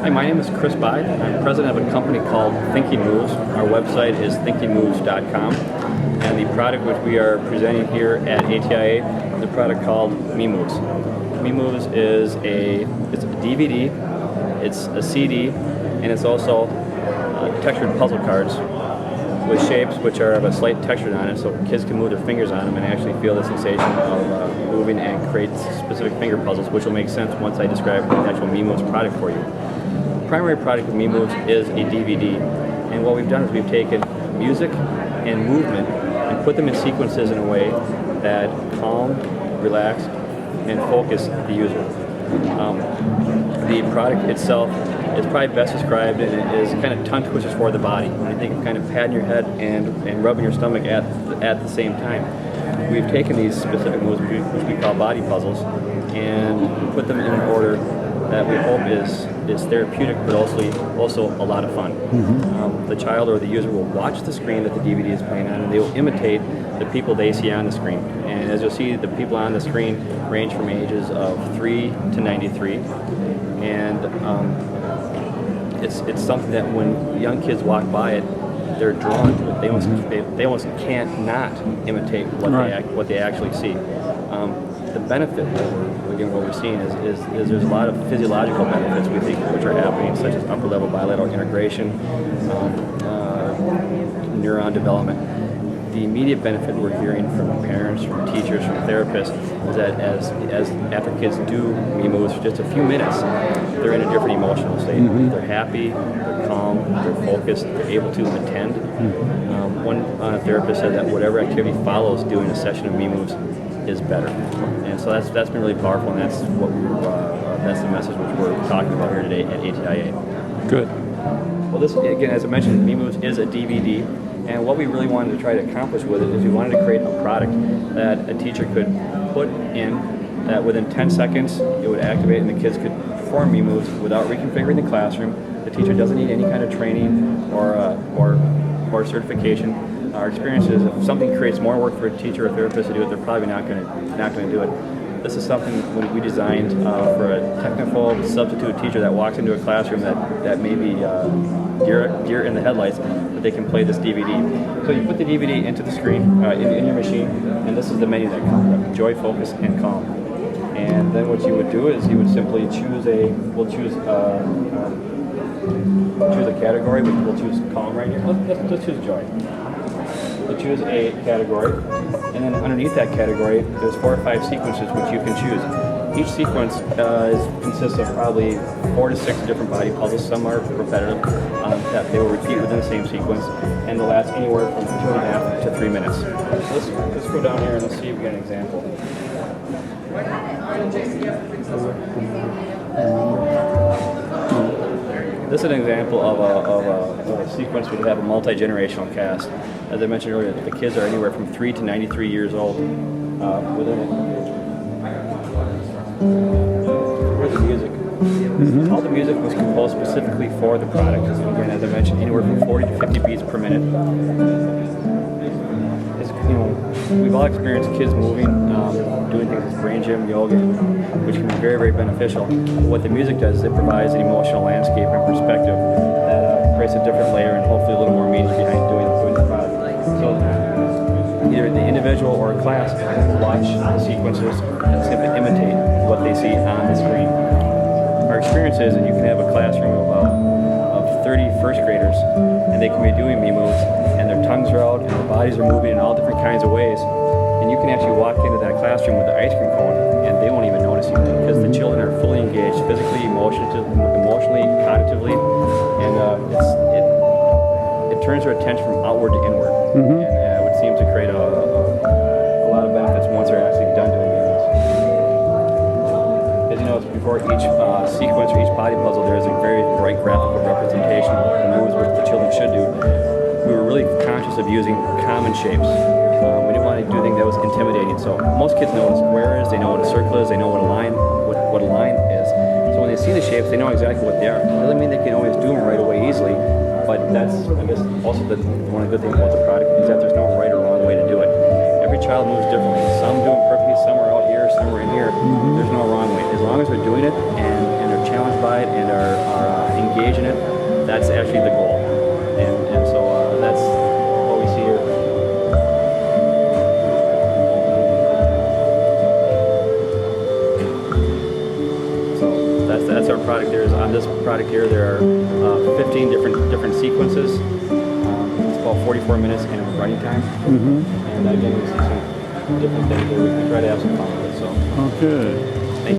Hi, my name is Chris Bide. I'm president of a company called Thinking Moves. Our website is thinkingmoves.com. And the product which we are presenting here at ATIA is a product called MeMoves. MeMoves is it's a DVD, it's a CD, and it's also textured puzzle cards with shapes which are of a slight texture on it, so kids can move their fingers on them and actually feel the sensation of moving and create specific finger puzzles, which will make sense once I describe the actual MeMoves product for you. The primary product of MeMoves is a DVD, and what we've done is we've taken music and movement and put them in sequences in a way that calm, relax, and focus the user. The product itself is probably best described, and it is kind of tongue twisters for the body. When you think of kind of patting your head and rubbing your stomach at the same time. We've taken these specific moves, which we call body puzzles, and put them in an order that we hope is therapeutic, but also a lot of fun. The child or the user will watch the screen that the DVD is playing on, and they will imitate the people they see on the screen. And as you'll see, the people on the screen range from ages of 3 to 93. And it's something that when young kids walk by it, they're drawn to it. They almost can't not imitate what they actually see. The benefit, again, what we're seeing is there's a lot of physiological benefits we think which are happening, such as upper level bilateral integration, neuron development. The immediate benefit we're hearing from parents, from teachers, from therapists is that as after kids do MeMoves for just a few minutes, they're in a different emotional state. They're happy, they're calm, they're focused, they're able to attend. One therapist said that whatever activity follows doing a session of MeMoves is better, and so that's been really powerful, and that's what that's the message which we're talking about here today at ATIA. Good. Well, this again, as I mentioned, MeMoves is a DVD. And what we really wanted to try to accomplish with it is we wanted to create a product that a teacher could put in, that within 10 seconds it would activate and the kids could perform MeMoves without reconfiguring the classroom. The teacher doesn't need any kind of training or certification. Our experience is if something creates more work for a teacher or therapist to do it, they're probably not going to do it. This is something when we designed for a technical substitute teacher that walks into a classroom that may be deer in the headlights, that they can play this DVD. So you put the DVD into the screen, in your machine, and this is the menu that comes up: Joy, Focus, and Calm. And then what you would do is you would simply choose choose a category. We'll choose Calm right here. Let's choose Joy. We'll choose a category, and then underneath that category, there's 4 or 5 sequences which you can choose. Each sequence consists of probably 4 to 6 different body puzzles. Some are repetitive, that they will repeat within the same sequence, and they'll last anywhere from 2.5 to 3 minutes. So let's go down here and let's see if we get an example. This is an example of a sequence where we have a multi-generational cast. As I mentioned earlier, the kids are anywhere from 3 to 93 years old within it. Where's the music? All the music was composed specifically for the product. Again, as I mentioned, anywhere from 40 to 50 beats per minute. We've all experienced kids moving, doing things like brain gym, yoga, which can be very, very beneficial. What the music does is it provides an emotional landscape and perspective that creates a different layer and hopefully a little more meaning behind doing the product. So either the individual or a class watch the sequences and simply imitate what they see on the screen. Our experience is that you can have a classroom of 30 first graders, and they can be doing MeMoves, and their tongues are out and their bodies are moving in all different kinds of ways. And you can actually walk into that classroom with the ice cream cone, and they won't even notice you because the children are fully engaged physically, emotionally, cognitively, and it turns their attention from outward to inward, and it would seem to create a lot of benefits once they're actually done doing MeMoves. As you know, before each sequence or each body puzzle, there is a very bright graphical representation of the moves which the children should do. We were really conscious of using common shapes. We didn't want to do anything that was intimidating. So most kids know what a square is, they know what a circle is, they know what a line is. So when they see the shapes, they know exactly what they are. It doesn't mean they can always do them right away easily, but that's, I guess, also one of the good things about the product is that there's no right or wrong way to do it. Every child moves differently. Some do it perfectly, some are out here, some are in here. There's no wrong way. As long as they're doing it and they're challenged by it and are actually the goal. And so that's what we see here. So that's our product. There's on this product here there are 15 different sequences. It's about 44 minutes in running time. And again, we see some different things there. We try to have some fun with it. So. Okay.